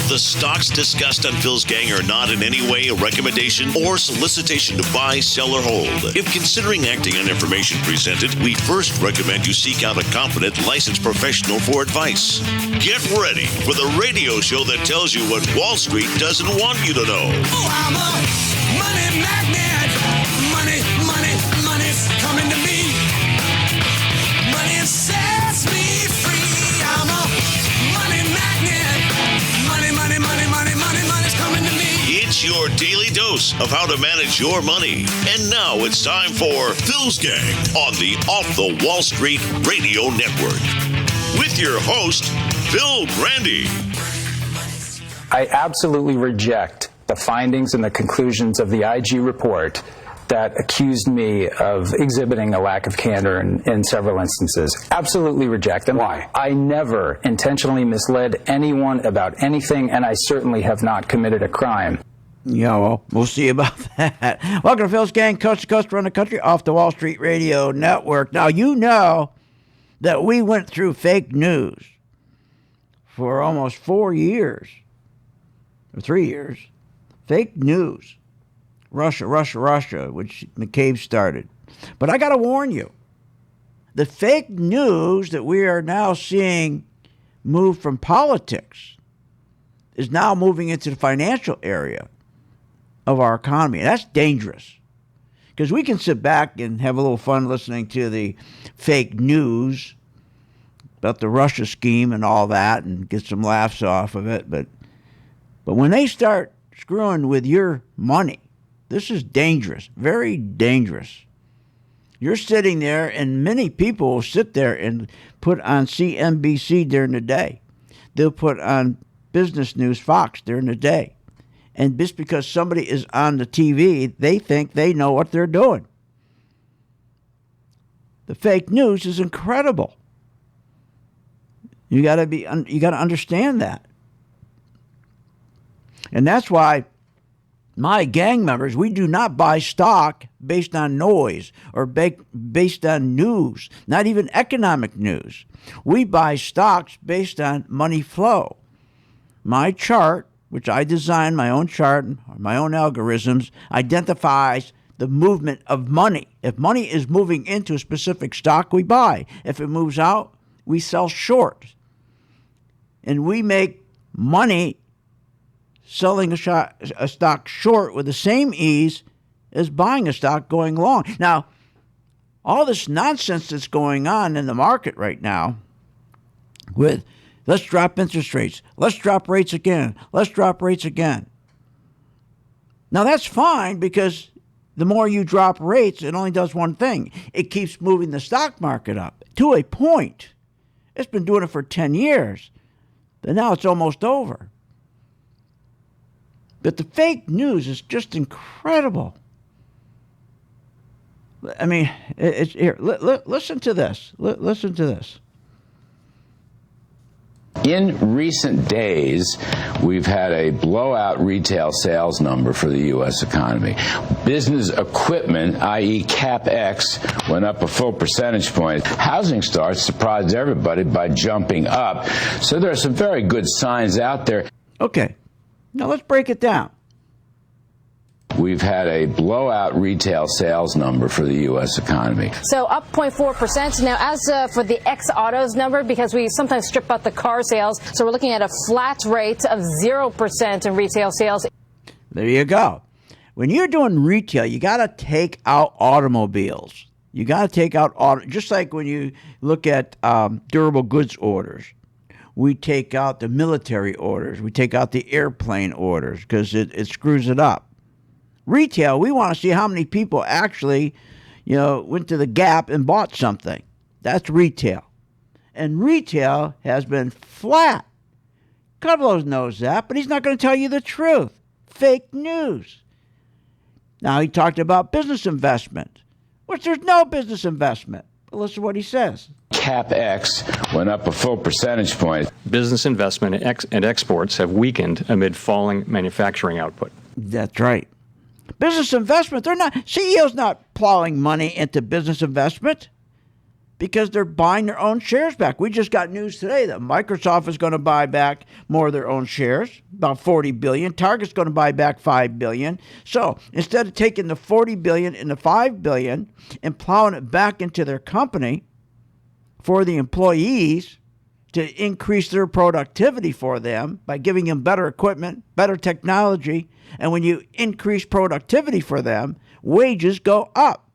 The stocks discussed on Phil's Gang are not in any way a recommendation or solicitation to buy, sell, or hold. If considering acting on information presented, we first recommend you seek out a competent, licensed professional for advice. Get ready for the radio show that tells you what Wall Street doesn't want you to know. Oh, I'm a money magnet. Money's coming to me. Money sets me free. I'm a money magnet. Money's coming to me. It's your daily dose of how to manage your money. And now it's time for Phil's Gang on the Off the Wall Street Radio Network. With your host, Phil Grandy. I absolutely reject the findings and the conclusions of the IG report that accused me of exhibiting a lack of candor in several instances. Absolutely reject them. Why? I never intentionally misled anyone about anything, and I certainly have not committed a crime. Yeah, well, we'll see about that. Welcome to Phil's Gang, coast to coast around the country, off the Wall Street Radio Network. Now, you know that we went through fake news for almost 4 years, or 3 years. Fake news. Russia, which McCabe started. But I got to warn you, the fake news that we are now seeing move from politics is now moving into the financial area of our economy. And that's dangerous, because we can sit back and have a little fun listening to the fake news about the Russia scheme and all that and get some laughs off of it. But when they start screwing with your money, this is dangerous, very dangerous. You're sitting there, and many people will sit there and put on CNBC during the day. They'll put on Business News Fox during the day. And just because somebody is on the TV, they think they know what they're doing. The fake news is incredible. You got to understand that. And that's why my gang members, we do not buy stock based on noise or based on news, not even economic news. We buy stocks based on money flow. My chart, which I designed, my own chart, my own algorithms, identifies the movement of money. If money is moving into a specific stock, we buy. If it moves out, we sell short. And we make money selling a stock short with the same ease as buying a stock going long. Now, all this nonsense that's going on in the market right now with let's drop interest rates, let's drop rates again, let's drop rates again. Now, that's fine, because the more you drop rates, it only does one thing. It keeps moving the stock market up to a point. It's been doing it for 10 years. But now it's almost over. But the fake news is just incredible. I mean, it's here. Listen to this. Listen to this. In recent days, we've had a blowout retail sales number for the U.S. economy. Business equipment, i.e. CapEx, went up a full percentage point. Housing starts surprised everybody by jumping up. So there are some very good signs out there. Okay. Now let's break it down. We've had a blowout retail sales number for the U.S. economy. So up 0.4%. Now, as for the ex-autos number, because we sometimes strip out the car sales, so we're looking at a flat rate of 0% in retail sales. There you go. When you're doing retail, you got to take out automobiles. You got to take out just like when you look at durable goods orders. We take out the military orders. We take out the airplane orders because it screws it up. Retail, we want to see how many people actually, went to the Gap and bought something. That's retail. And retail has been flat. Kudlow knows that, but he's not going to tell you the truth. Fake news. Now, he talked about business investment, which there's no business investment. But listen to what he says. CapEx went up a full percentage point. Business investment and exports have weakened amid falling manufacturing output. That's right. Business investment, CEO's not plowing money into business investment. because they're buying their own shares back. We just got news today that Microsoft is going to buy back more of their own shares, about 40 billion. Target's going to buy back 5 billion. So instead of taking the 40 billion and the 5 billion and plowing it back into their company for the employees to increase their productivity for them by giving them better equipment, better technology, and when you increase productivity for them, wages go up,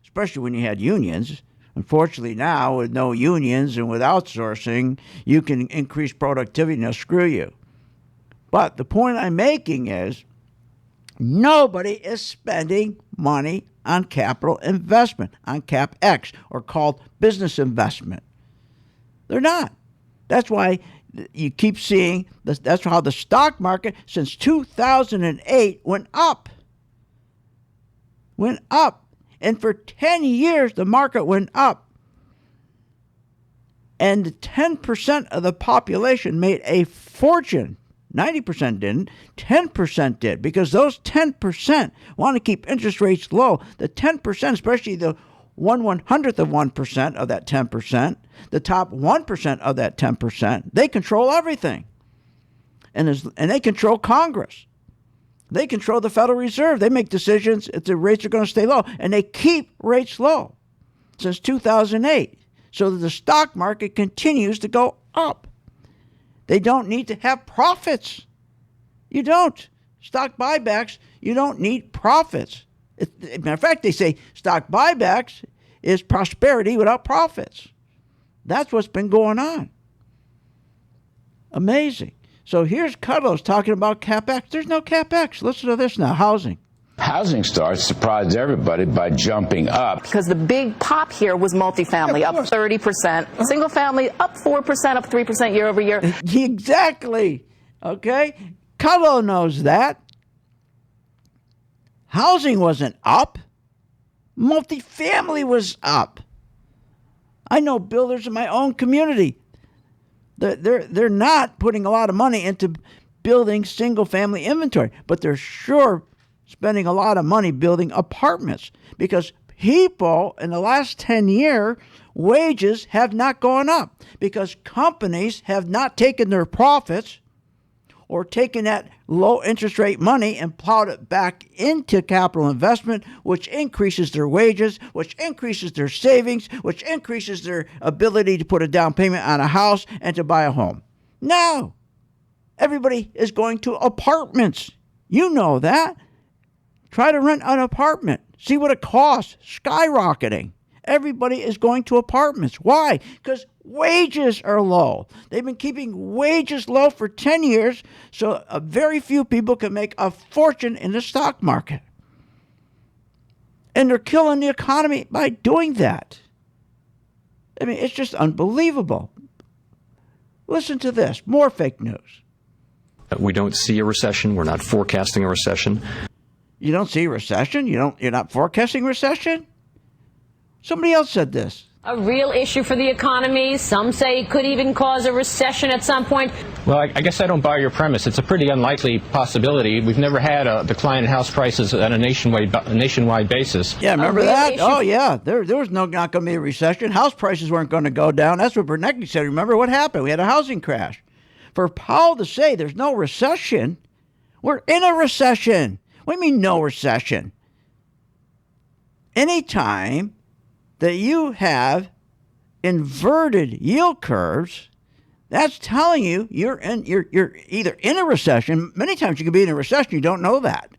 especially when you had unions. Unfortunately, now with no unions and with outsourcing, you can increase productivity and they'll screw you. But the point I'm making is nobody is spending money on capital investment, on CapEx, or called business investment. They're not. That's why you keep seeing, that's how the stock market since 2008 went up. Went up. And for 10 years, the market went up. And 10% of the population made a fortune. 90% didn't. 10% did. Because those 10% want to keep interest rates low. The 10%, especially the 1/100th of 1% of that 10%, the top 1% of that 10%, they control everything. And they control Congress. They control the Federal Reserve. They make decisions if the rates are going to stay low. And they keep rates low since 2008 so that the stock market continues to go up. They don't need to have profits. You don't. Stock buybacks, you don't need profits. Matter of fact, they say stock buybacks is prosperity without profits. That's what's been going on. Amazing. So here's Kudlow's talking about CapEx. There's no CapEx. Listen to this now. Housing. Housing starts surprised everybody by jumping up. Because the big pop here was multifamily, up 30%. Single family, up 4%, up 3% year over year. Exactly. Okay? Kudlow knows that. Housing wasn't up. Multifamily was up. I know builders in my own community. They're not putting a lot of money into building single-family inventory, but they're sure spending a lot of money building apartments because people in the last 10 years, wages have not gone up because companies have not taken their profits or taken that low interest rate money and plowed it back into capital investment, which increases their wages, which increases their savings, which increases their ability to put a down payment on a house and to buy a home. No. Everybody is going to apartments. You know that. Try to rent an apartment. See what it costs. Skyrocketing. Everybody is going to apartments. Why? Because wages are low. They've been keeping wages low for 10 years, so very few people can make a fortune in the stock market. And they're killing the economy by doing that. I mean, it's just unbelievable. Listen to this. More fake news. We don't see a recession. We're not forecasting a recession. You don't see a recession? You're not forecasting recession? Somebody else said this. A real issue for the economy. Some say it could even cause a recession at some point. Well, I guess I don't buy your premise. It's a pretty unlikely possibility. We've never had a decline in house prices on a nationwide basis. Yeah, remember that? Oh, yeah. There was not going to be a recession. House prices weren't going to go down. That's what Bernanke said. Remember what happened? We had a housing crash. For Powell to say there's no recession, we're in a recession. What do you mean no recession? Anytime that you have inverted yield curves, that's telling you you're either in a recession. Many times you can be in a recession, you don't know that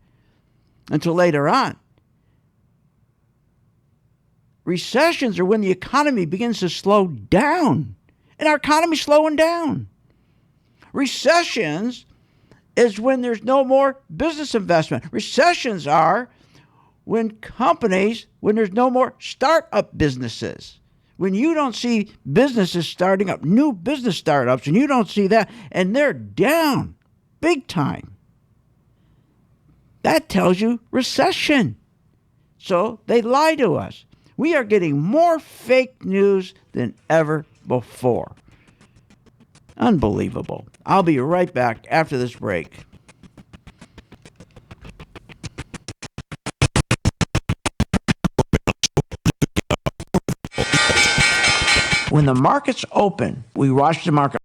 until later on. Recessions are when the economy begins to slow down, and our economy's slowing down. Recessions is when there's no more business investment. Recessions are when there's no more startup businesses. When you don't see businesses starting up, new business startups, and you don't see that, and they're down big time. That tells you recession. So they lie to us. We are getting more fake news than ever before. Unbelievable. I'll be right back after this break. When the market's open, we watch the market.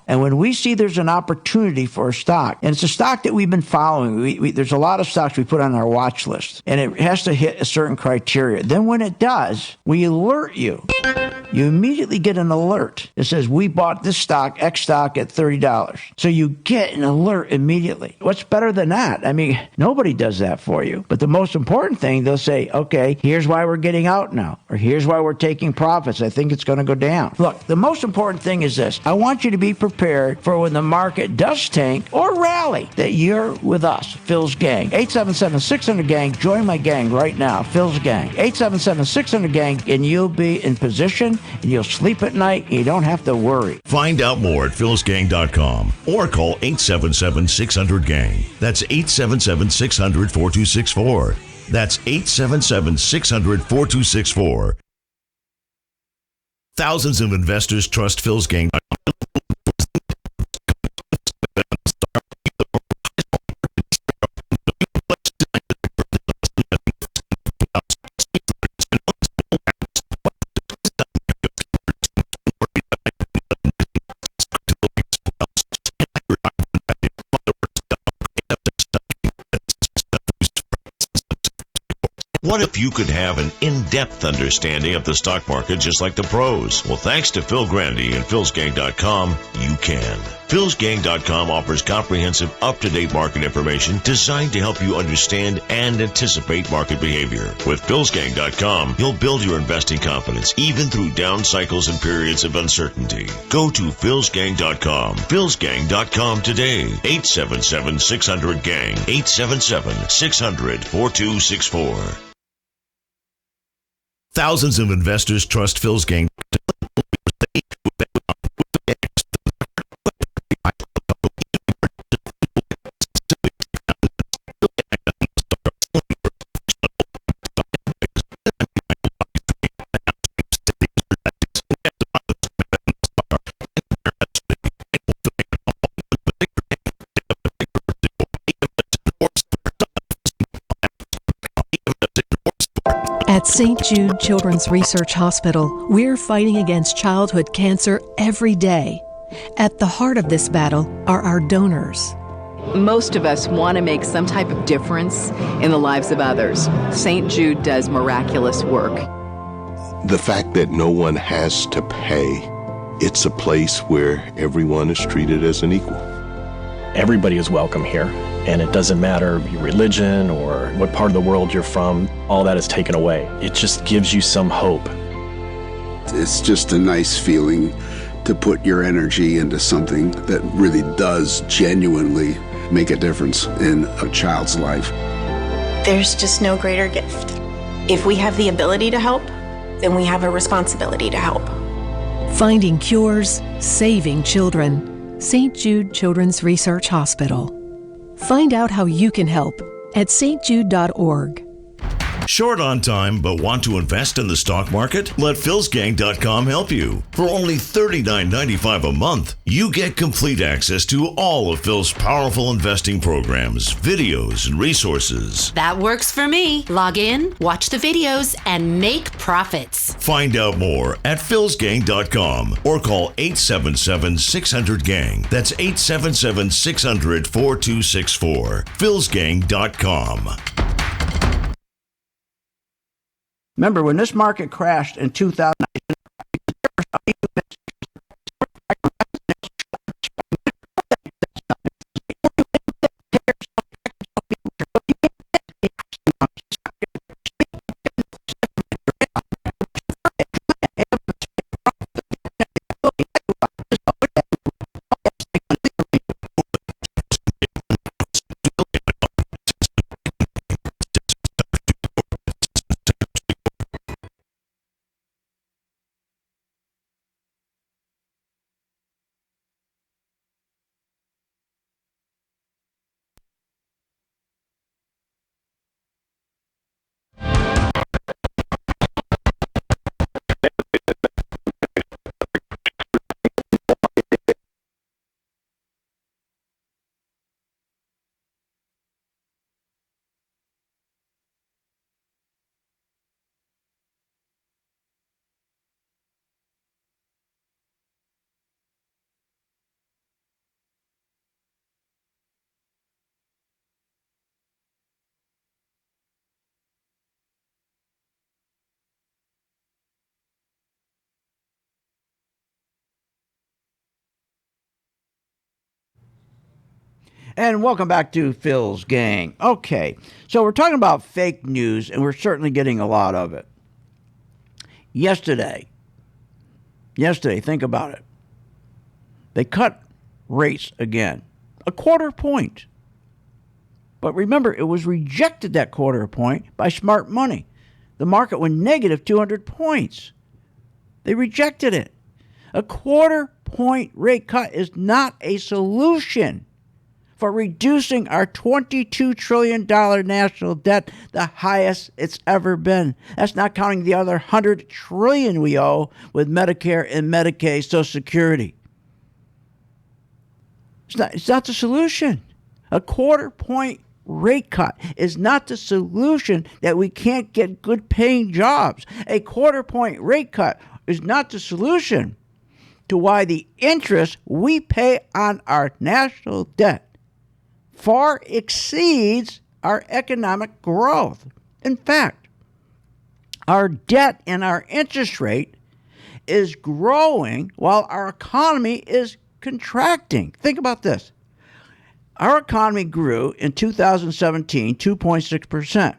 And when we see there's an opportunity for a stock, and it's a stock that we've been following, there's a lot of stocks we put on our watch list, and it has to hit a certain criteria. Then when it does, we alert you. You immediately get an alert that says, we bought this stock, X stock, at $30. So you get an alert immediately. What's better than that? I mean, nobody does that for you. But the most important thing, they'll say, okay, here's why we're getting out now, or here's why we're taking profits. I think it's going to go down. Look, the most important thing is this. I want you to be prepared for when the market does tank or rally, that you're with us, Phil's Gang. 877-600-GANG. Join my gang right now, Phil's Gang. 877-600-GANG, and you'll be in position, and you'll sleep at night, and you don't have to worry. Find out more at philsgang.com or call 877-600-GANG. That's 877-600-4264. That's 877-600-4264. Thousands of investors trust Phil's Gang. What if you could have an in-depth understanding of the stock market just like the pros? Well, thanks to Phil Grandy and philsgang.com, you can. philsgang.com offers comprehensive, up-to-date market information designed to help you understand and anticipate market behavior. With philsgang.com, you'll build your investing confidence even through down cycles and periods of uncertainty. Go to philsgang.com. philsgang.com today. 877-600-GANG. 877-600-4264. Thousands of investors trust Phil's Gang. At St. Jude Children's Research Hospital, we're fighting against childhood cancer every day. At the heart of this battle are our donors. Most of us want to make some type of difference in the lives of others. St. Jude does miraculous work. The fact that no one has to pay, it's a place where everyone is treated as an equal. Everybody is welcome here, and it doesn't matter your religion or what part of the world you're from, all that is taken away. It just gives you some hope. It's just a nice feeling to put your energy into something that really does genuinely make a difference in a child's life. There's just no greater gift. If we have the ability to help, then we have a responsibility to help. Finding cures, saving children. St. Jude Children's Research Hospital. Find out how you can help at stjude.org. Short on time but want to invest in the stock market? Let philsgang.com help you. For only $39.95 a month, you get complete access to all of Phil's powerful investing programs, videos, and resources. That works for me. Log in, watch the videos, and make profits. Find out more at philsgang.com or call 877-600-GANG. That's 877-600-4264. philsgang.com. Remember, when this market crashed in 2000, And welcome back to Phil's Gang. Okay, so we're talking about fake news, and we're certainly getting a lot of it. Yesterday, think about it. They cut rates again, a quarter point. But remember, it was rejected, that quarter point, by smart money. The market went negative 200 points. They rejected it. A quarter point rate cut is not a solution for reducing our $22 trillion national debt, the highest it's ever been. That's not counting the other $100 trillion we owe with Medicare and Medicaid, Social Security. It's not the solution. A quarter point rate cut is not the solution that we can't get good paying jobs. A quarter point rate cut is not the solution to why the interest we pay on our national debt far exceeds our economic growth. In fact, our debt and our interest rate is growing while our economy is contracting. Think about this. Our economy grew in 2017 2.6%.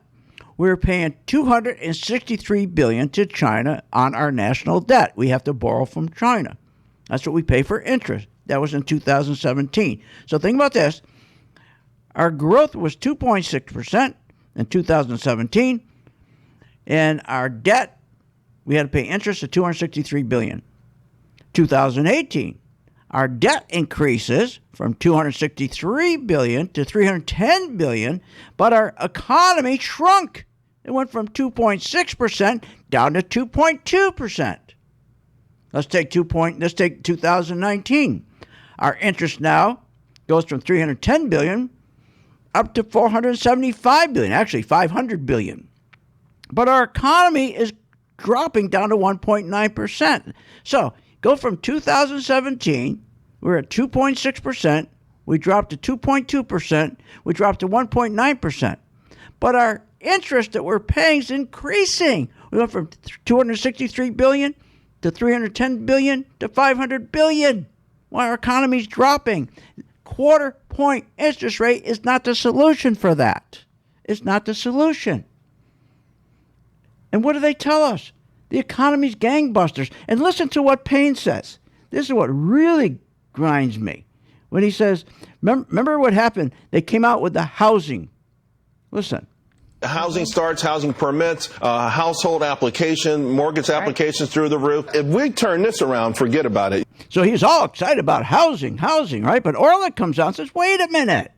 We were paying $263 billion to China on our national debt. We have to borrow from China. That's what we pay for interest. That was in 2017. So think about this. Our growth was 2.6% in 2017, and our debt, we had to pay interest of $263 billion. 2018, our debt increases from $263 billion to $310 billion, but our economy shrunk. It went from 2.6% down to 2.2%. Let's take 2019. Our interest now goes from $310 billion up to $475 billion, actually $500 billion. But our economy is dropping down to 1.9%. So go from 2017, we're at 2.6%, we dropped to 2.2%, we dropped to 1.9%. But our interest that we're paying is increasing. We went from $263 billion to $310 billion to $500 billion. While our economy is dropping. Quarter point interest rate is not the solution for that. It's not the solution. And what do they tell us? The economy's gangbusters. And listen to what Payne says. This is what really grinds me. When he says, remember what happened? They came out with the housing. Listen. Housing starts, housing permits, household application, mortgage applications through the roof. If we turn this around, forget about it. So he's all excited about housing, right? But Orlick comes out and says, wait a minute.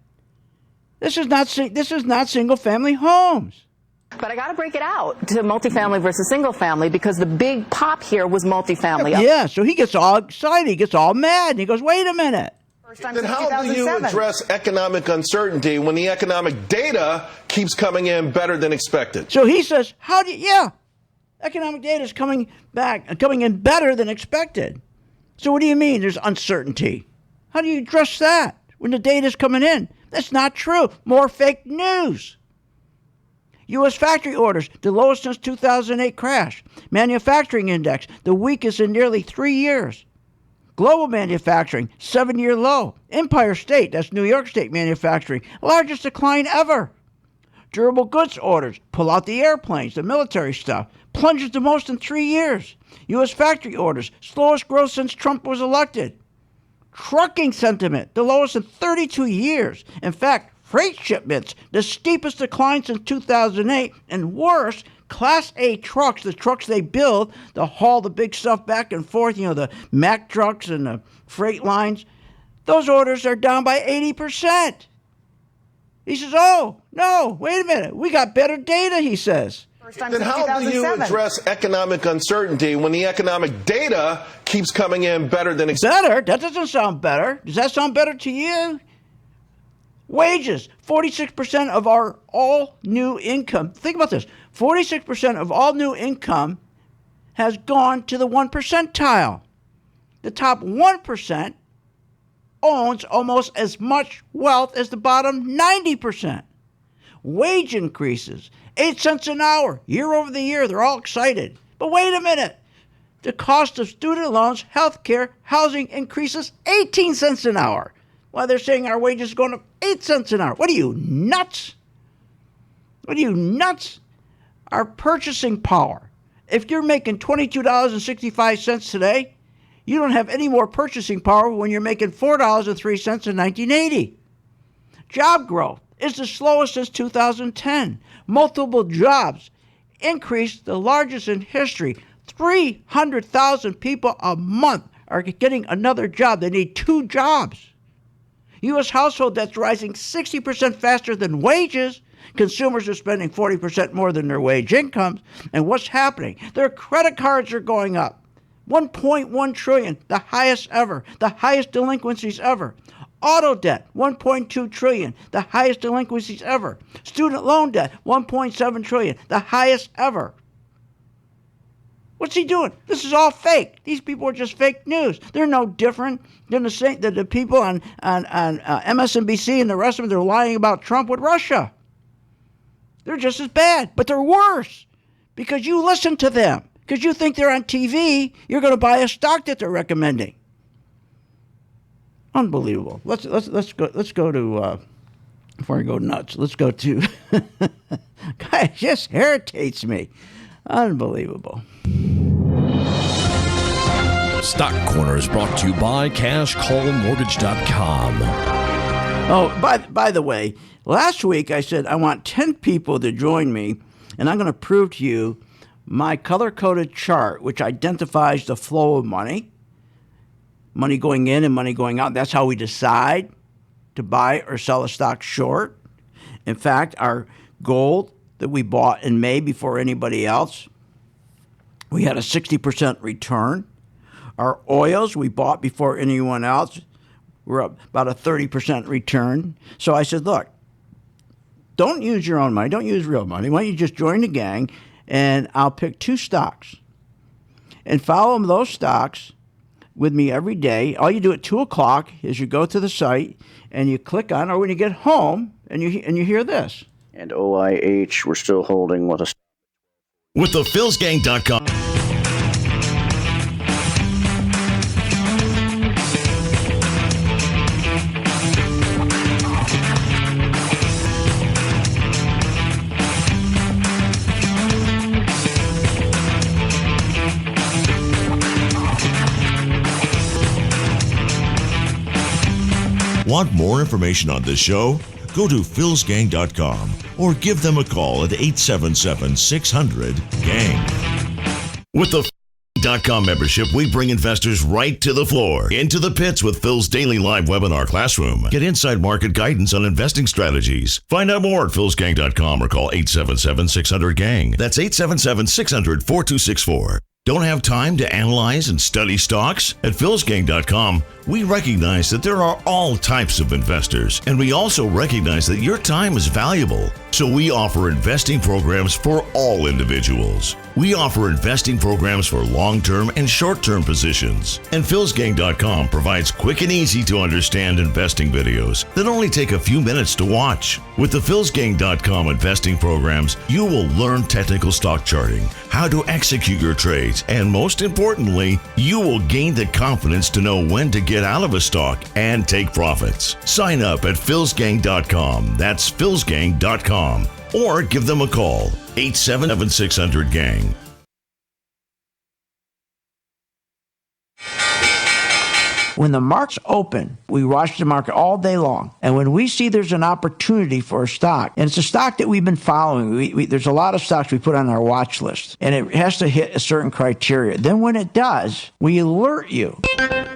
This is not single-family homes. But I got to break it out to multifamily versus single family because the big pop here was multifamily. Yeah, so he gets all excited. He gets all mad. And he goes, wait a minute. Then how do you address economic uncertainty when the economic data keeps coming in better than expected? So he says, economic data is coming in better than expected. So what do you mean there's uncertainty? How do you address that when the data is coming in? That's not true. More fake news. U.S. factory orders, the lowest since 2008 crash. Manufacturing index, the weakest in nearly 3 years. Global manufacturing, 7-year low. Empire State, that's New York State manufacturing, largest decline ever. Durable goods orders, pull out the airplanes, the military stuff, plunges the most in 3 years. U.S. factory orders, slowest growth since Trump was elected. Trucking sentiment, the lowest in 32 years. In fact, freight shipments, the steepest decline since 2008, and worse, Class A trucks, the trucks they build to haul the big stuff back and forth, the Mack trucks and the freight lines, those orders are down by 80%. He says, oh, no, wait a minute, we got better data, he says. Then how do you address economic uncertainty when the economic data keeps coming in better than expected? Better? That doesn't sound better. Does that sound better to you? Wages, 46% of our all new income. Think about this. 46% of all new income has gone to the 1 percentile. The top 1% owns almost as much wealth as the bottom 90%. Wage increases, 8 cents an hour, year over the year. They're all excited. But wait a minute. The cost of student loans, health care, housing increases 18 cents an hour. while they're saying our wages are going up 8 cents an hour. What are you, nuts? What are you, nuts? Our purchasing power. If you're making $22.65 today, you don't have any more purchasing power when you're making $4.03 in 1980. Job growth is the slowest since 2010. Multiple jobs increased, the largest in history. 300,000 people a month are getting another job. They need 2 jobs. U.S. household debt's rising 60% faster than wages. Consumers are spending 40% more than their wage incomes. And what's happening? Their credit cards are going up. $1.1 trillion, the highest ever, the highest delinquencies ever. Auto debt, $1.2 trillion, the highest delinquencies ever. Student loan debt, $1.7 trillion, the highest ever. What's he doing? This is all fake. These people are just fake news. They're no different than the people on MSNBC and the rest of them. They're lying about Trump with Russia. They're just as bad, but they're worse because you listen to them. Because you think they're on TV, you're going to buy a stock that they're recommending. Unbelievable. Let's go to before I go nuts. Let's go to guy, it just irritates me. Unbelievable. Stock Corner is brought to you by CashCallMortgage.com. Oh, by the way, last week I said I want 10 people to join me, and I'm going to prove to you my color-coded chart, which identifies the flow of money going in and money going out. That's how we decide to buy or sell a stock short. In fact, our gold that we bought in May before anybody else, we had a 60% return. Our oils we bought before anyone else, we're up about a 30% return. So I said, look, don't use your own money. Don't use real money. Why don't you just join the gang? And I'll pick 2 stocks and follow those stocks with me every day. All you do at 2 o'clock is you go to the site and you click on, or when you get home and you hear this. And OIH, we're still holding with the philsgang.com. Want more information on this show? Go to philsgang.com or give them a call at 877-600-GANG. With the philsgang.com membership, we bring investors right to the floor, into the pits with Phil's daily live webinar classroom. Get inside market guidance on investing strategies. Find out more at philsgang.com or call 877-600-GANG. That's 877-600-4264. Don't have time to analyze and study stocks? At philsgang.com, we recognize that there are all types of investors, and we also recognize that your time is valuable. So we offer investing programs for all individuals. We offer investing programs for long-term and short-term positions. And philsgang.com provides quick and easy to understand investing videos that only take a few minutes to watch. With the philsgang.com investing programs, you will learn technical stock charting, how to execute your trades, and most importantly, you will gain the confidence to know when to get out of a stock and take profits. Sign up at philsgang.com. That's philsgang.com. Or give them a call, 877-600-GANG. When the markets open, we watch the market all day long. And when we see there's an opportunity for a stock, and it's a stock that we've been following, there's a lot of stocks we put on our watch list, and it has to hit a certain criteria. Then when it does, we alert you.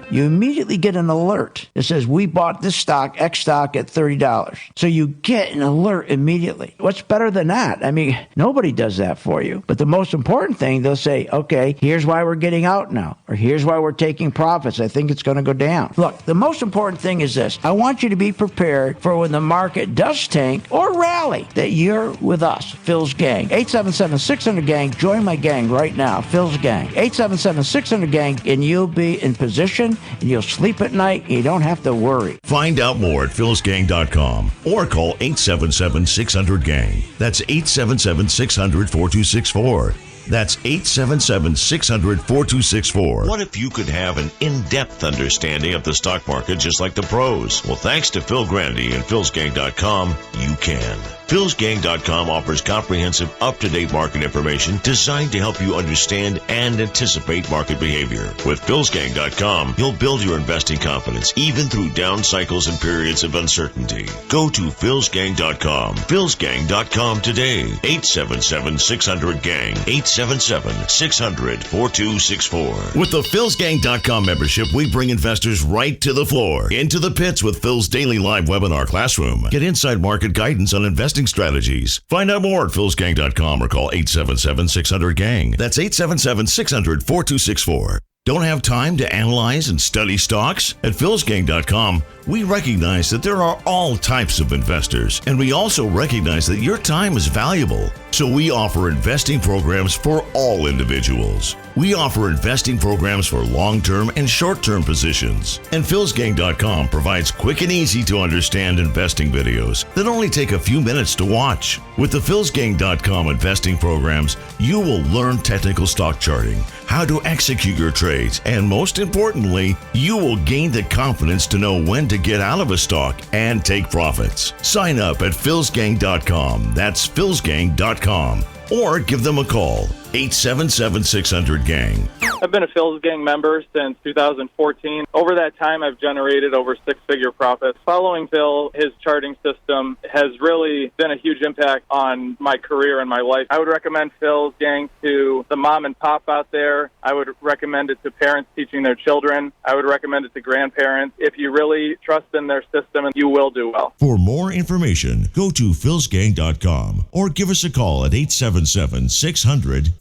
You immediately get an alert that says, we bought this stock, X stock, at $30. So you get an alert immediately. What's better than that? I mean, nobody does that for you. But the most important thing, they'll say, okay, here's why we're getting out now, or here's why we're taking profits. I think it's going to go down. Look, the most important thing is this. I want you to be prepared for when the market does tank or rally, that you're with us, Phil's Gang. 877-600-GANG. Join my gang right now, Phil's Gang. 877-600-GANG, and you'll be in position, and you'll sleep at night, and you don't have to worry. Find out more at philsgang.com or call 877-600-GANG. That's 877-600-4264. That's 877-600-4264. What if you could have an in-depth understanding of the stock market just like the pros? Well, thanks to Phil Grandy and philsgang.com, you can. philsgang.com offers comprehensive, up-to-date market information designed to help you understand and anticipate market behavior. With philsgang.com, you'll build your investing confidence even through down cycles and periods of uncertainty. Go to philsgang.com. philsgang.com today. 877-600-GANG. 877-600-4264. With the philsgang.com membership, we bring investors right to the floor, into the pits with Phil's daily live webinar classroom. Get inside market guidance on investing strategies. Find out more at philsgang.com or call 877-600-GANG. That's 877-600-4264. Don't have time to analyze and study stocks? At philsgang.com, we recognize that there are all types of investors, and we also recognize that your time is valuable. So we offer investing programs for all individuals. We offer investing programs for long-term and short-term positions. And philsgang.com provides quick and easy to understand investing videos that only take a few minutes to watch. With the philsgang.com investing programs, you will learn technical stock charting, how to execute your trades, and most importantly, you will gain the confidence to know when to get out of a stock and take profits. Sign up at philsgang.com. That's philsgang.com. Or give them a call, 877-600-GANG. I've been a Phil's Gang member since 2014. Over that time, I've generated over six-figure profits. Following Phil, his charting system has really been a huge impact on my career and my life. I would recommend Phil's Gang to the mom and pop out there. I would recommend it to parents teaching their children. I would recommend it to grandparents. If you really trust in their system, you will do well. For more information, go to philsgang.com or give us a call at 877-600-4264.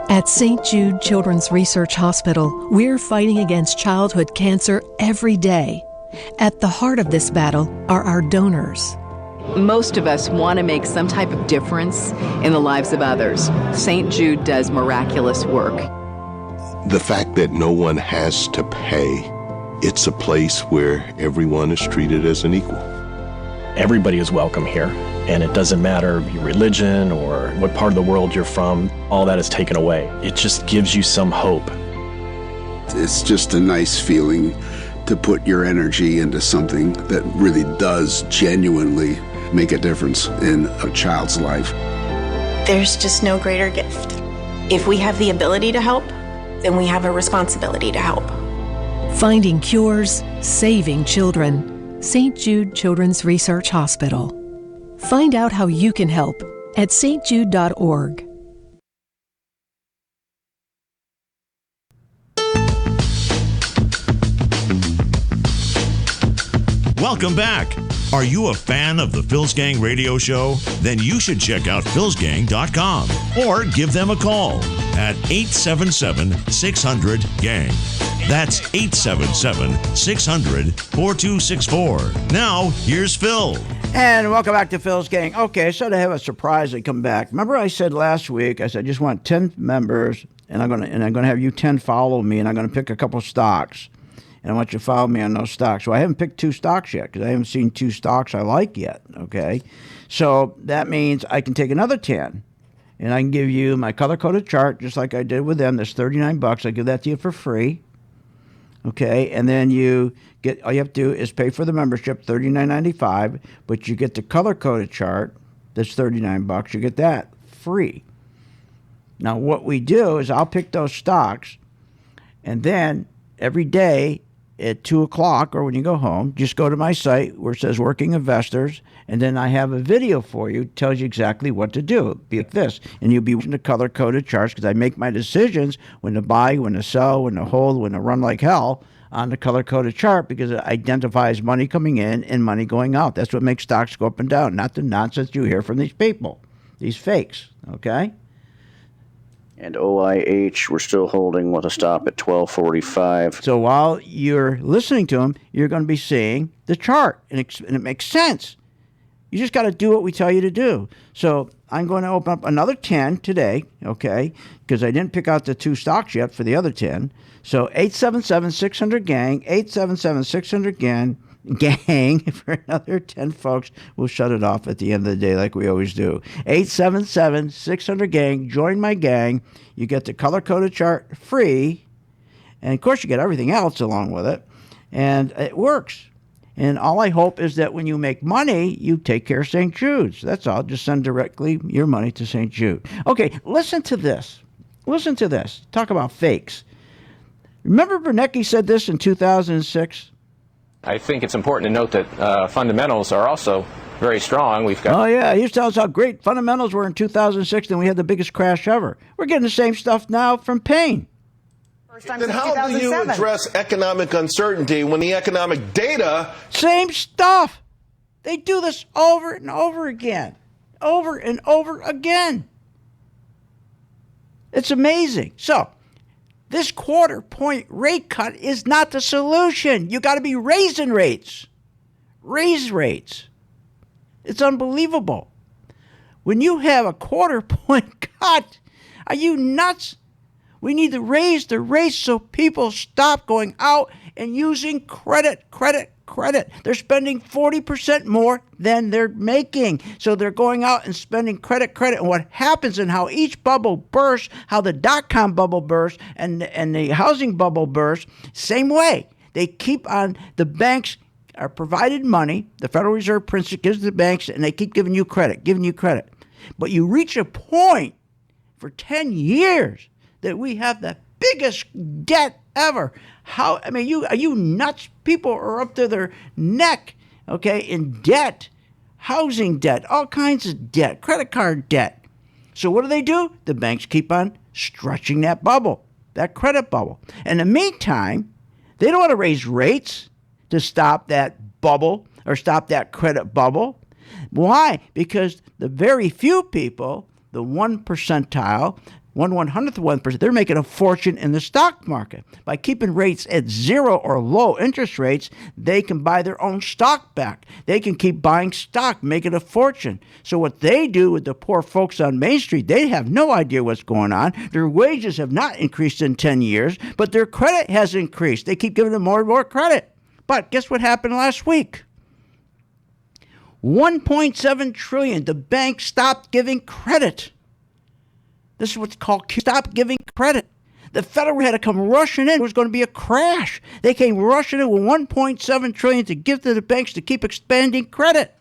At St. Jude Children's Research Hospital, we're fighting against childhood cancer every day. At the heart of this battle are our donors. Most of us want to make some type of difference in the lives of others. St. Jude does miraculous work. The fact that no one has to pay, it's a place where everyone is treated as an equal. Everybody is welcome here, and it doesn't matter your religion or what part of the world you're from, all that is taken away. It just gives you some hope. It's just a nice feeling to put your energy into something that really does genuinely make a difference in a child's life. There's just no greater gift. If we have the ability to help, then we have a responsibility to help. Finding cures, saving children. St. Jude Children's Research Hospital. Find out how you can help at stjude.org. Welcome back. Are you a fan of the Phil's Gang radio show? Then you should check out philsgang.com or give them a call at 877-600-GANG. That's 877-600-4264. Now, here's Phil. And welcome back to Phil's Gang. Okay, so to have a surprise and come back. Remember I said last week, I said I just want 10 members, and I'm gonna have you 10 follow me, and I'm gonna pick a couple stocks. And I want you to follow me on those stocks. So I haven't picked 2 stocks yet because I haven't seen 2 stocks I like yet, okay? So that means I can take another 10, and I can give you my color-coded chart just like I did with them. That's $39. I give that to you for free. Okay, and then you get, all you have to do is pay for the membership, $39.95, but you get the color-coded chart, that's $39, you get that free. Now what we do is I'll pick those stocks, and then every day at 2 o'clock or when you go home, just go to my site where it says Working Investors, and then I have a video for you, tells you exactly what to do. It'll be like this, and you'll be watching the color-coded charts because I make my decisions when to buy, when to sell, when to hold, when to run like hell on the color-coded chart because it identifies money coming in and money going out. That's what makes stocks go up and down, not the nonsense you hear from these people, these fakes, okay? And OIH, we're still holding with a stop at 1245. So while you're listening to them, you're going to be seeing the chart, and it makes sense. You just got to do what we tell you to do. So I'm going to open up another 10 today, okay, because I didn't pick out the 2 stocks yet for the other 10. So 877-600-GANG, 877-600-GANG, gang for another 10 folks. We'll shut it off at the end of the day like we always do. 877-600-GANG. Join my gang. You get the color-coded chart free. And, of course, you get everything else along with it. And it works. And all I hope is that when you make money, you take care of St. Jude's. That's all. Just send directly your money to St. Jude. Okay, listen to this. Listen to this. Talk about fakes. Remember Bernanke said this in 2006? I think it's important to note that fundamentals are also very strong. We've got. Oh, yeah. He was telling us how great fundamentals were in 2006, and we had the biggest crash ever. We're getting the same stuff now from Payne. Then how do you address economic uncertainty when the economic data... Same stuff. They do this over and over again. Over and over again. It's amazing. So, this quarter-point rate cut is not the solution. You got to be raising rates. Raise rates. It's unbelievable. When you have a quarter-point cut, are you nuts? We need to raise the rates so people stop going out and using credit. They're spending 40% more than they're making. So they're going out and spending credit. And what happens and how each bubble bursts, how the dot-com bubble bursts and the housing bubble bursts, same way. They keep on, the banks are provided money, the Federal Reserve prints it, gives the banks, and they keep giving you credit. But you reach a point for 10 years that we have the biggest debt ever. Are you nuts? People are up to their neck, okay, in debt, housing debt, all kinds of debt, credit card debt. So what do? The banks keep on stretching that bubble, that credit bubble. In the meantime, they don't want to raise rates to stop that bubble or stop that credit bubble. Why? Because the very few people, the 1%, 1/100th of 1%, they're making a fortune in the stock market. By keeping rates at zero or low interest rates, they can buy their own stock back. They can keep buying stock, making a fortune. So what they do with the poor folks on Main Street, they have no idea what's going on. Their wages have not increased in 10 years, but their credit has increased. They keep giving them more and more credit. But guess what happened last week? $1.7 trillion. The bank stopped giving credit. This is what's called stop giving credit. The Federal had to come rushing in. It was going to be a crash. They came rushing in with $1.7 trillion to give to the banks to keep expanding credit.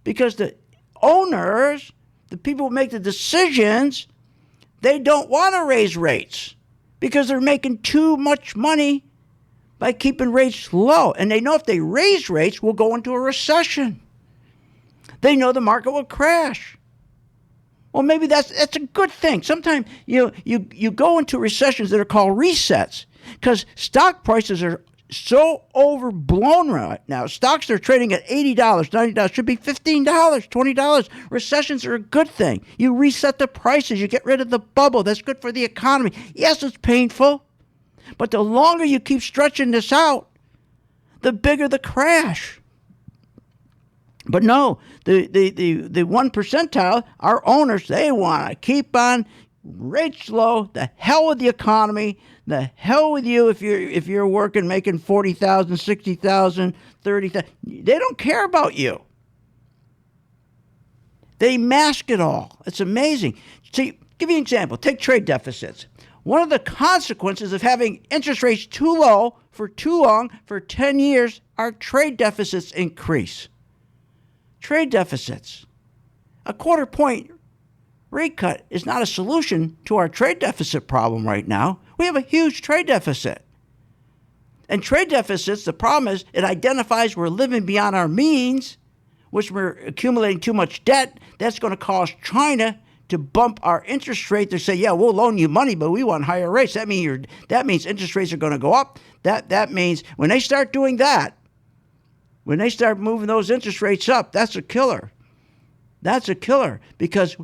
Because the owners, the people who make the decisions, they don't want to raise rates because they're making too much money by keeping rates low. And they know if they raise rates, we'll go into a recession. They know the market will crash. Well, maybe that's a good thing. Sometimes you go into recessions that are called resets because stock prices are so overblown right now. Stocks are trading at $80, $90, should be $15, $20. Recessions are a good thing. You reset the prices. You get rid of the bubble. That's good for the economy. Yes, it's painful, but the longer you keep stretching this out, the bigger the crash. But no, the 1%, our owners, they want to keep on rates low. The hell with the economy. The hell with you if you're working, making $40,000, $60,000, $30,000. They don't care about you. They mask it all. It's amazing. See, give you an example. Take trade deficits. One of the consequences of having interest rates too low for too long, for 10 years, our trade deficits increase. Trade deficits. A quarter-point rate cut is not a solution to our trade deficit problem right now. We have a huge trade deficit. And trade deficits, the problem is it identifies we're living beyond our means, which we're accumulating too much debt. That's going to cause China to bump our interest rate. They say, yeah, we'll loan you money, but we want higher rates. That means interest rates are going to go up. That means when they start doing that, when they start moving those interest rates up, that's a killer. That's a killer because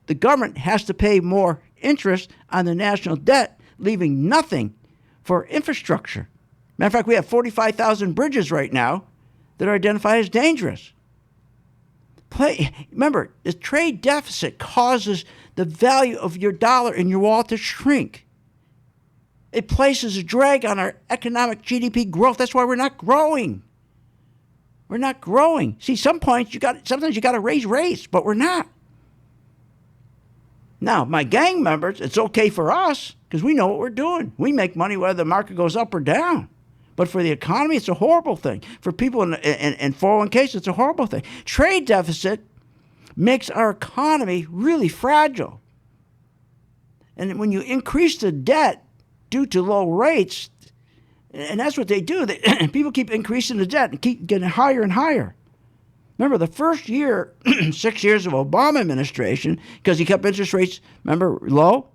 the government has to pay more interest on the national debt, leaving nothing for infrastructure. Matter of fact, we have 45,000 bridges right now that are identified as dangerous. Remember, the trade deficit causes the value of your dollar in your wallet to shrink. It places a drag on our economic GDP growth. That's why we're not growing. We're not growing. See, sometimes you got to raise rates, but we're not. Now, my gang members, it's okay for us because we know what we're doing. We make money whether the market goes up or down. But for the economy, it's a horrible thing. For people in 401ks, it's a horrible thing. Trade deficit makes our economy really fragile. And when you increase the debt due to low rates, and that's what they do, people keep increasing the debt and keep getting higher and higher. Remember, the first year, 6 years of Obama administration, because he kept interest rates, remember, low,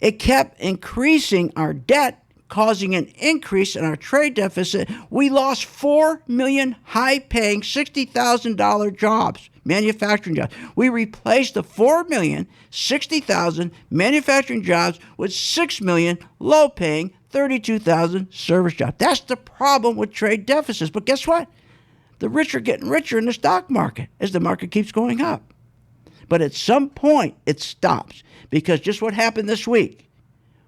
it kept increasing our debt, causing an increase in our trade deficit. We lost 4 million high-paying $60,000 jobs, manufacturing jobs. We replaced the 4 million, 60,000 manufacturing jobs with 6 million low-paying 32,000 service jobs. That's the problem with trade deficits. But guess what? The rich are getting richer in the stock market as the market keeps going up. But at some point, it stops. Because just what happened this week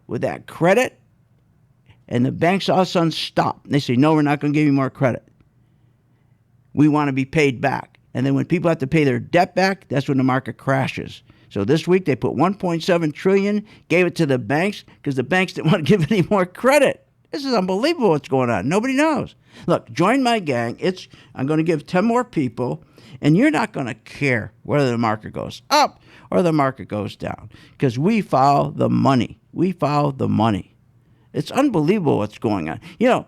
with that credit, and the banks all of a sudden stop. They say, no, we're not going to give you more credit. We want to be paid back. And then when people have to pay their debt back, that's when the market crashes. So this week they put $1.7 trillion, gave it to the banks because the banks didn't want to give any more credit. This is unbelievable what's going on. Nobody knows. Look, join my gang. I'm going to give 10 more people, and you're not going to care whether the market goes up or the market goes down because we follow the money. We follow the money. It's unbelievable what's going on. You know,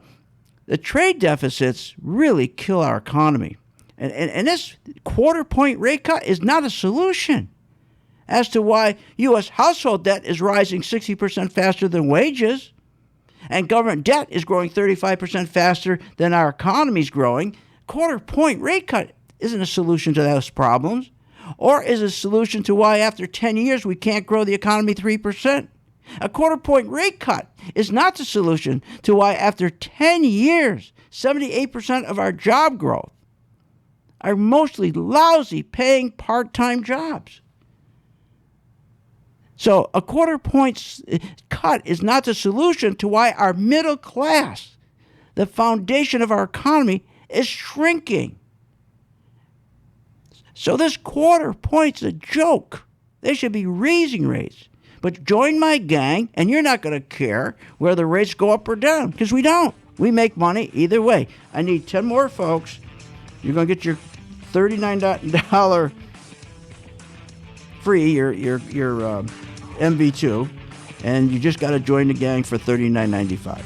the trade deficits really kill our economy. And this quarter-point rate cut is not a solution as to why U.S. household debt is rising 60% faster than wages and government debt is growing 35% faster than our economy's growing. Quarter-point rate cut isn't a solution to those problems, or is a solution to why after 10 years we can't grow the economy 3%. A quarter-point rate cut is not the solution to why after 10 years, 78% of our job growth are mostly lousy paying part-time jobs. So a quarter-point cut is not the solution to why our middle class, the foundation of our economy, is shrinking. So this quarter point's a joke. They should be raising rates. But join my gang, and you're not going to care whether the rates go up or down, because we don't. We make money either way. I need 10 more folks. You're going to get your $39 free, your MV2, and you just got to join the gang for $39.95.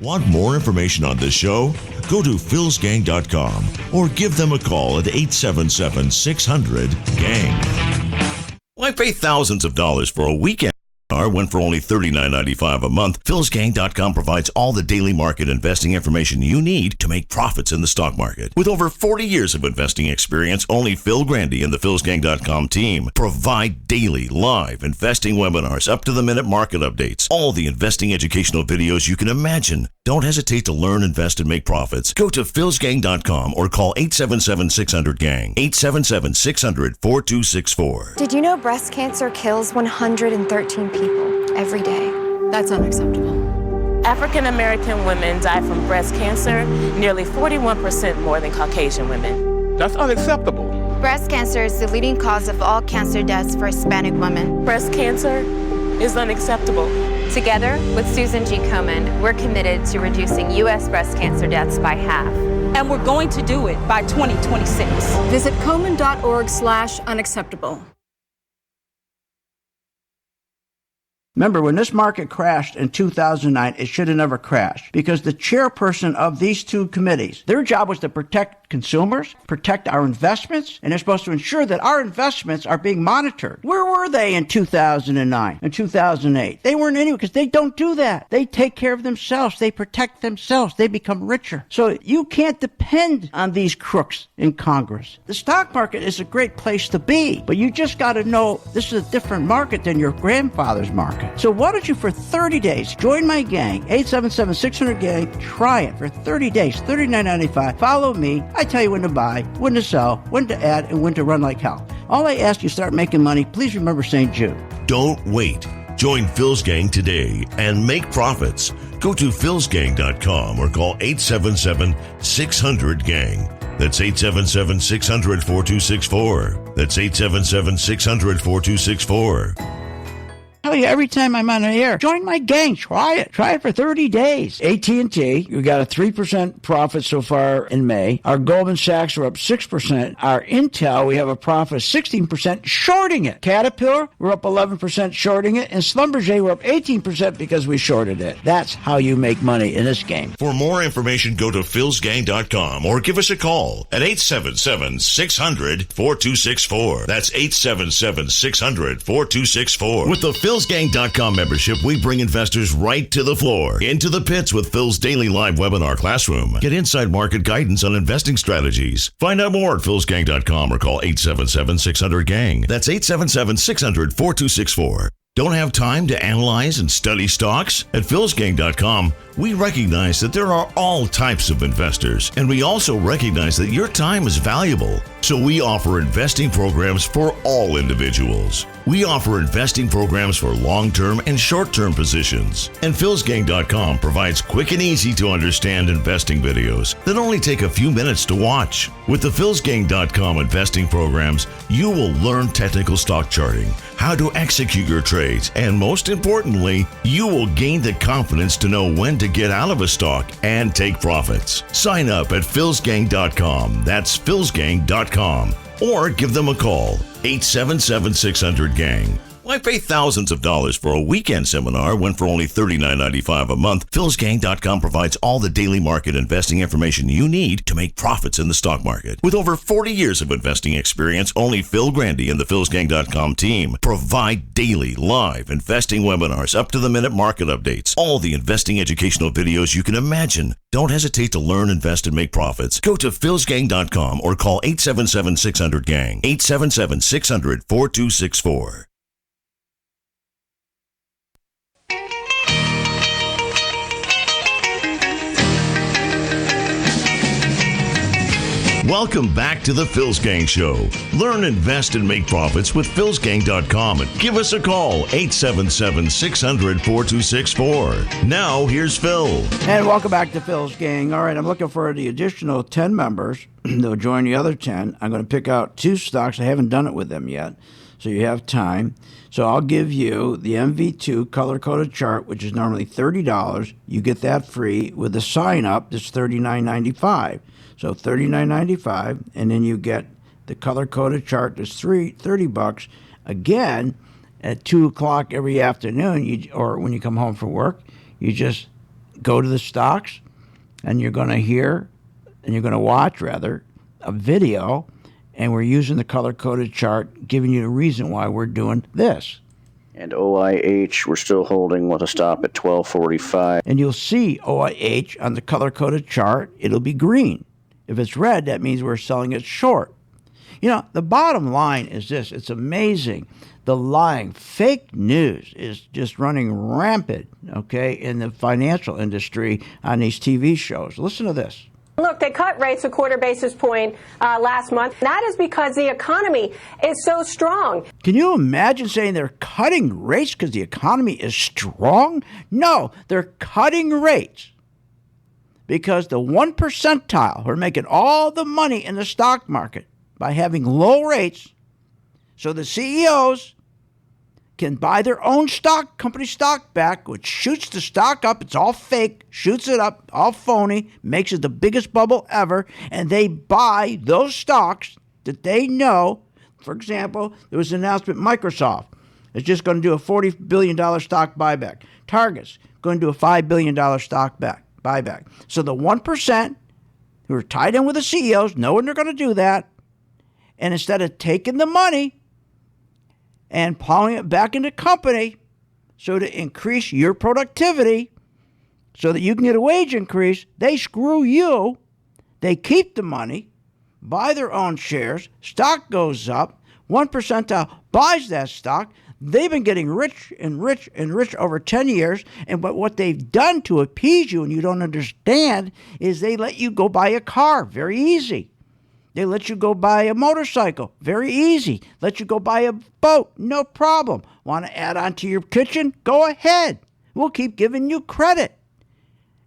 Want more information on this show? Go to philsgang.com or give them a call at 877-600-GANG. Why pay thousands of dollars for a weekend when for only $39.95 a month? philsgang.com provides all the daily market investing information you need to make profits in the stock market. With over 40 years of investing experience, only Phil Grandy and the philsgang.com team provide daily live investing webinars, up-to-the-minute market updates, all the investing educational videos you can imagine. Don't hesitate to learn, invest, and make profits. Go to philsgang.com or call 877-600-GANG, 877-600-4264. Did you know breast cancer kills 113 people every day? That's unacceptable. African American women die from breast cancer nearly 41% more than Caucasian women. That's unacceptable. Breast cancer is the leading cause of all cancer deaths for Hispanic women. Breast cancer is unacceptable. Together with Susan G. Komen, we're committed to reducing U.S. breast cancer deaths by half. And we're going to do it by 2026. Visit Komen.org/unacceptable. Remember, when this market crashed in 2009, it should have never crashed because the chairperson of these two committees, their job was to protect consumers, protect our investments, and they're supposed to ensure that our investments are being monitored. Where were they in 2009 and 2008? They weren't anywhere because they don't do that. They take care of themselves. They protect themselves. They become richer. So you can't depend on these crooks in Congress. The stock market is a great place to be, but you just got to know this is a different market than your grandfather's market. So why don't you, for 30 days, join my gang, 877-600-GANG, try it for 30 days, $39.95. Follow me. I tell you when to buy, when to sell, when to add, and when to run like hell. All I ask you start making money, please remember St. Jude. Don't wait. Join Phil's Gang today and make profits. Go to philsgang.com or call 877-600-GANG. That's 877-600-4264. That's 877-600-4264. Tell you every time I'm on the air, join my gang. Try it. Try it for 30 days. AT&T, we got a 3% profit so far in May. Our Goldman Sachs are up 6%. Our Intel, we have a profit of 16% shorting it. Caterpillar, we're up 11% shorting it. And Schlumberger, we're up 18% because we shorted it. That's how you make money in this game. For more information, go to philsgang.com or give us a call at 877-600-4264. That's 877-600-4264. With the philsgang.com membership, we bring investors right to the floor, into the pits with Phil's daily live webinar classroom. Get inside market guidance on investing strategies. Find out more at philsgang.com or call 877-600-GANG. That's 877-600-4264. Don't have time to analyze and study stocks? At philsgang.com, we recognize that there are all types of investors, and we also recognize that your time is valuable. So we offer investing programs for all individuals. We offer investing programs for long-term and short-term positions. And philsgang.com provides quick and easy to understand investing videos that only take a few minutes to watch. With the philsgang.com investing programs, you will learn technical stock charting, how to execute your trades, and most importantly, you will gain the confidence to know when to get out of a stock and take profits. Sign up at philsgang.com. That's philsgang.com. Or give them a call, 877-600-GANG. Why pay thousands of dollars for a weekend seminar when for only $39.95 a month? philsgang.com provides all the daily market investing information you need to make profits in the stock market. With over 40 years of investing experience, only Phil Grandy and the philsgang.com team provide daily live investing webinars, up-to-the-minute market updates, all the investing educational videos you can imagine. Don't hesitate to learn, invest, and make profits. Go to philsgang.com or call 877-600-GANG, 877-600-4264. Welcome back to the Phil's Gang Show. Learn, invest, and make profits with philsgang.com and give us a call, 877-600-4264. Now, here's Phil. And welcome back to Phil's Gang. All right, I'm looking for the additional 10 members. They'll join the other 10. I'm going to pick out 2 stocks. I haven't done it with them yet, so you have time. So I'll give you the MV2 color-coded chart, which is normally $30. You get that free with the sign-up that's $39.95. So $39.95, and then you get the color-coded chart that's $30. Again, at 2 o'clock every afternoon, or when you come home from work, you just go to the stocks, and you're going to watch a video, and we're using the color-coded chart, giving you the reason why we're doing this. And OIH, we're still holding with a stop at 1245. And you'll see OIH on the color-coded chart. It'll be green. If it's red, that means we're selling it short. You know, the bottom line is this. It's amazing. The lying, fake news is just running rampant, okay, in the financial industry on these TV shows. Listen to this. Look, they cut rates a quarter basis point last month. That is because the economy is so strong. Can you imagine saying they're cutting rates because the economy is strong? No, they're cutting rates because the 1 percentile who are making all the money in the stock market by having low rates, so the CEOs can buy their own stock, company stock back, which shoots the stock up. It's all fake, shoots it up, all phony, makes it the biggest bubble ever, and they buy those stocks that they know. For example, there was an announcement, Microsoft is just going to do a $40 billion stock buyback. Target's going to do a $5 billion stock buyback. So the 1% who are tied in with the CEOs, knowing they're going to do that, and instead of taking the money and plowing it back into company so to increase your productivity so that you can get a wage increase, they screw you. They keep the money, buy their own shares, stock goes up, 1 percentile buys that stock. They've been getting rich and rich and rich over 10 years, but what they've done to appease you and you don't understand is they let you go buy a car very easy. They let you go buy a motorcycle. Very easy. Let you go buy a boat. No problem. Want to add on to your kitchen? Go ahead. We'll keep giving you credit.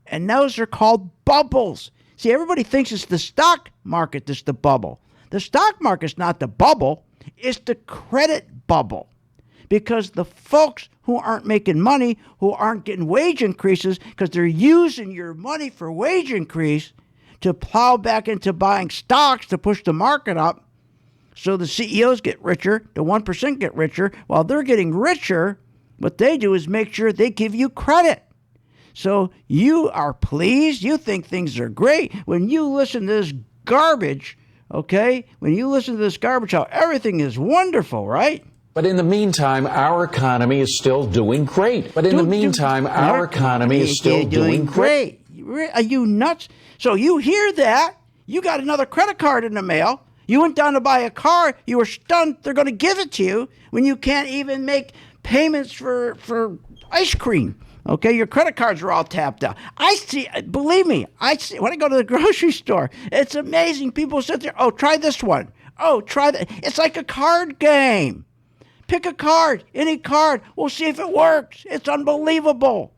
And those are called bubbles. See, everybody thinks it's the stock market that's the bubble. The stock market's not the bubble. It's the credit bubble. Because the folks who aren't making money, who aren't getting wage increases, because they're using your money for wage increase to plow back into buying stocks to push the market up, so the CEOs get richer, the 1% get richer. While they're getting richer, what they do is make sure they give you credit. So you are pleased, you think things are great. When you listen to this garbage, okay, when you listen to this garbage, how everything is wonderful, right? But in the meantime, our economy is still doing great. But in the meantime, our economy is still doing great. Are you nuts? So you hear that, you got another credit card in the mail, you went down to buy a car, you were stunned they're going to give it to you when you can't even make payments for ice cream. Okay, your credit cards are all tapped out. I see, believe me, when I go to the grocery store, it's amazing. People sit there, oh, try this one. Oh, try that. It's like a card game. Pick a card, any card. We'll see if it works. It's unbelievable.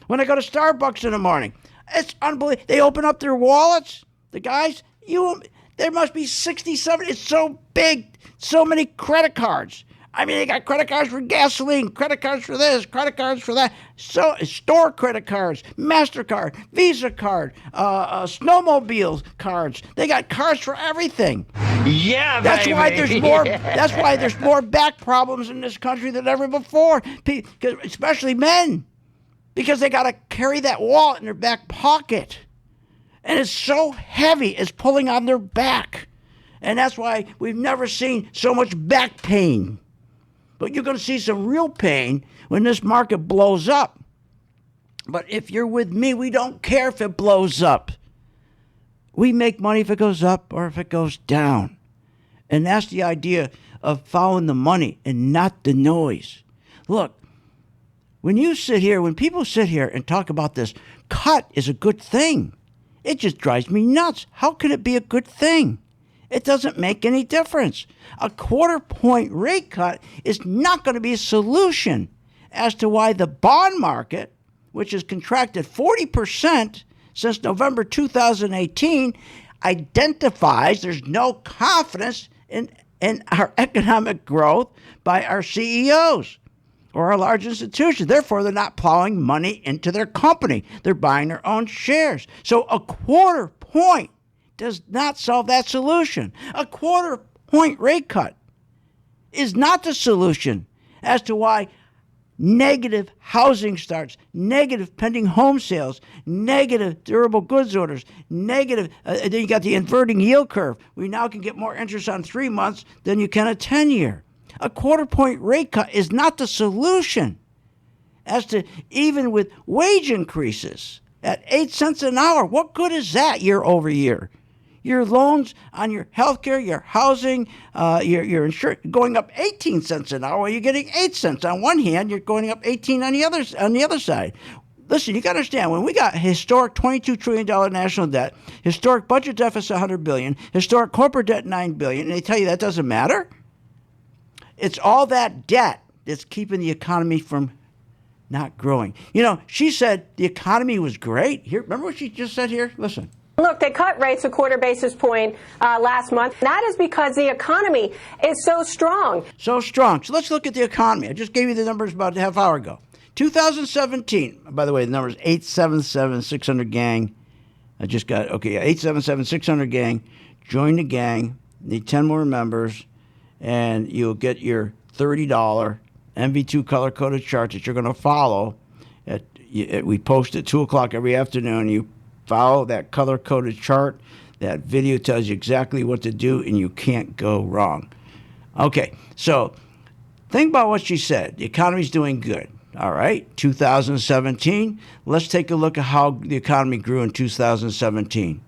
When I go to Starbucks in the morning, it's unbelievable. They open up their wallets, the guys, there must be 60, 70. It's so big, so many credit cards. I mean, they got credit cards for gasoline, credit cards for this, credit cards for that. So store credit cards, MasterCard, Visa card, snowmobile cards. They got cards for everything. Yeah, that's baby. Why there's more. That's why there's more back problems in this country than ever before. Especially men, because they got to carry that wallet in their back pocket, and it's so heavy, it's pulling on their back, and that's why we've never seen so much back pain. But you're going to see some real pain when this market blows up. But if you're with me, we don't care if it blows up. We make money if it goes up or if it goes down. And that's the idea of following the money and not the noise. Look, when people sit here and talk about this, cut is a good thing. It just drives me nuts. How could it be a good thing? It doesn't make any difference. A 1/4 point rate cut is not going to be a solution as to why the bond market, which has contracted 40% since November 2018, identifies there's no confidence in our economic growth by our CEOs or our large institutions. Therefore, they're not plowing money into their company. They're buying their own shares. So a 1/4 point does not solve that solution. A 1/4 point rate cut is not the solution as to why negative housing starts, negative pending home sales, negative durable goods orders, negative, then you got the inverting yield curve. We now can get more interest on 3 months than you can a 10-year. A 1/4 point rate cut is not the solution as to even with wage increases at 8 cents an hour. What good is that year over year? Your loans on your health care, your housing, your insurance going up 18 cents an hour. You're getting 8 cents. On one hand, you're going up 18 on the other side. Listen, you got to understand, when we got historic $22 trillion national debt, historic budget deficit $100 billion, historic corporate debt $9 billion, and they tell you that doesn't matter, it's all that debt that's keeping the economy from not growing. You know, she said the economy was great. Here, remember what she just said here? Listen. Look, they cut rates a 1/4 basis point last month. That is because the economy is so strong. So strong. So let's look at the economy. I just gave you the numbers about a half hour ago. 2017, by the way, the number is 877-600 gang. I just got, 877-600 gang. Join the gang. Need 10 more members. And you'll get your $30 MV2 color-coded chart that you're going to follow. We post at 2 o'clock every afternoon. You follow that color-coded chart. That video tells you exactly what to do, and you can't go wrong. Okay, so think about what she said. The economy's doing good. All right, 2017. Let's take a look at how the economy grew in 2017.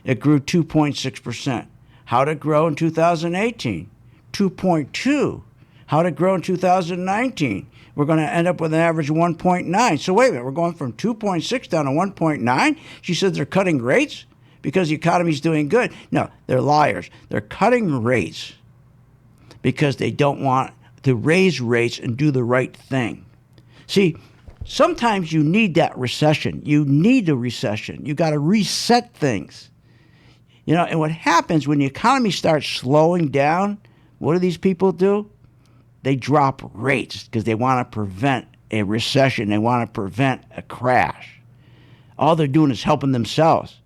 It grew 2.6%. How did it grow in 2018? 2.2. How did it grow in 2019? We're going to end up with an average of 1.9. So wait a minute, we're going from 2.6 down to 1.9? She said they're cutting rates because the economy's doing good. No, they're liars. They're cutting rates because they don't want to raise rates and do the right thing. See, sometimes you need that recession. You need a recession. You got to reset things. You know, and what happens when the economy starts slowing down, what do these people do? They drop rates because they want to prevent a recession. They want to prevent a crash. All they're doing is helping themselves.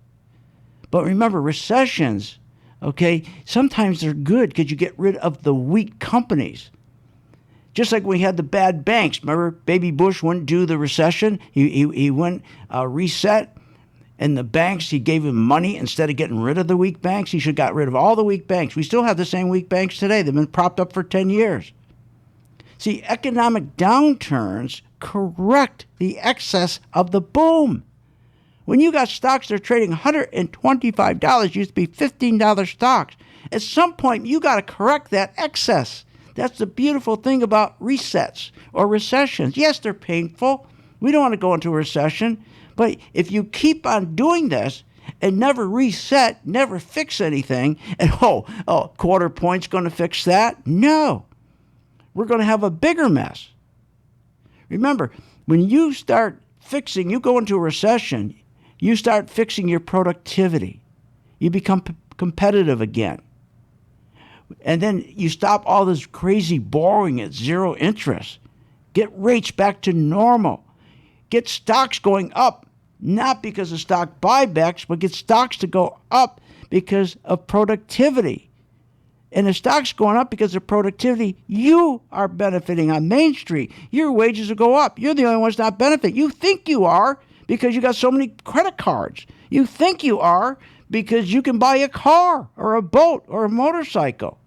But remember, recessions, okay, sometimes they're good because you get rid of the weak companies. Just like we had the bad banks. Remember, Baby Bush wouldn't do the recession. He wouldn't reset. And the banks, he gave them money instead of getting rid of the weak banks. He should have got rid of all the weak banks. We still have the same weak banks today. They've been propped up for 10 years. See, economic downturns correct the excess of the boom. When you got stocks that are trading $125, used to be $15 stocks. At some point, you got to correct that excess. That's the beautiful thing about resets or recessions. Yes, they're painful. We don't want to go into a recession. But if you keep on doing this and never reset, never fix anything, and quarter point's going to fix that? No. We're going to have a bigger mess. Remember, when you start fixing, you go into a recession, you start fixing your productivity. You become competitive again. And then you stop all this crazy borrowing at zero interest. Get rates back to normal. Get stocks going up, not because of stock buybacks, but get stocks to go up because of productivity. And the stock's going up because of productivity. You are benefiting on Main Street. Your wages will go up. You're the only ones not benefiting. You think you are because you got so many credit cards. You think you are because you can buy a car or a boat or a motorcycle.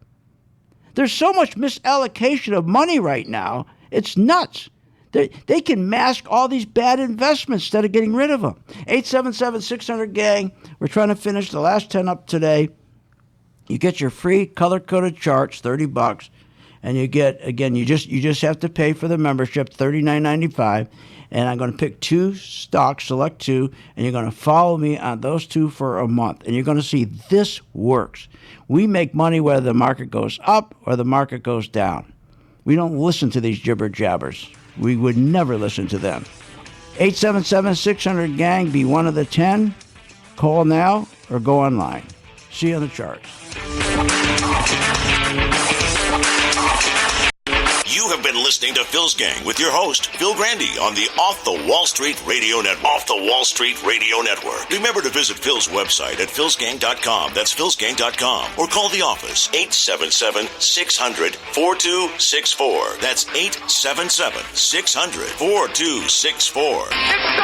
There's so much misallocation of money right now. It's nuts. They can mask all these bad investments instead of getting rid of them. 877-600-GANG. We're trying to finish the last 10 up today. You get your free color-coded charts, $30, and you get, again, you just have to pay for the membership, $39.95. And I'm going to pick two stocks, select two, and you're going to follow me on those two for a month. And you're going to see this works. We make money whether the market goes up or the market goes down. We don't listen to these jibber-jabbers. We would never listen to them. 877-600-GANG, be one of the 10. Call now or go online. See you on the charts. You have been listening to Phil's Gang with your host, Phil Grandy, on the Off the Wall Street Radio Network. Off the Wall Street Radio Network. Remember to visit Phil's website at philsgang.com. That's philsgang.com. Or call the office, 877-600-4264. That's 877-600-4264.